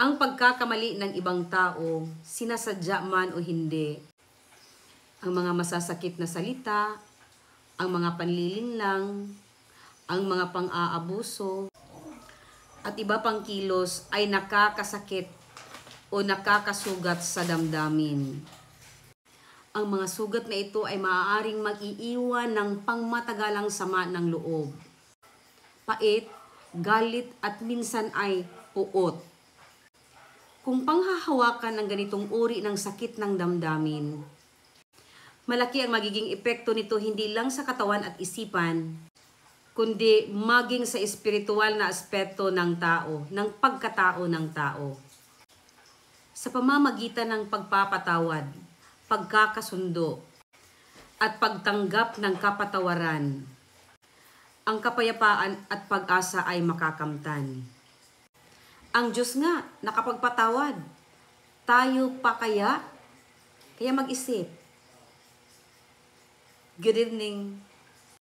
Ang pagkakamali ng ibang tao, sinasadya man o hindi, ang mga masasakit na salita, ang mga panlilinlang, ang mga pang-aabuso, at iba pang kilos ay nakakasakit o nakakasugat sa damdamin. Ang mga sugat na ito ay maaaring mag-iiwan ng pangmatagalang sama ng loob, pait, galit at minsan ay puot. Kung panghahawakan ang ganitong uri ng sakit ng damdamin, malaki ang magiging epekto nito hindi lang sa katawan at isipan, kundi maging sa espiritual na aspeto ng tao, ng pagkatao ng tao. Sa pamamagitan ng pagpapatawad, pagkakasundo, at pagtanggap ng kapatawaran, ang kapayapaan at pag-asa ay makakamtan. Ang Diyos nga nakapagpatawad. Tayo pa kaya? Kaya mag-isip. Good evening.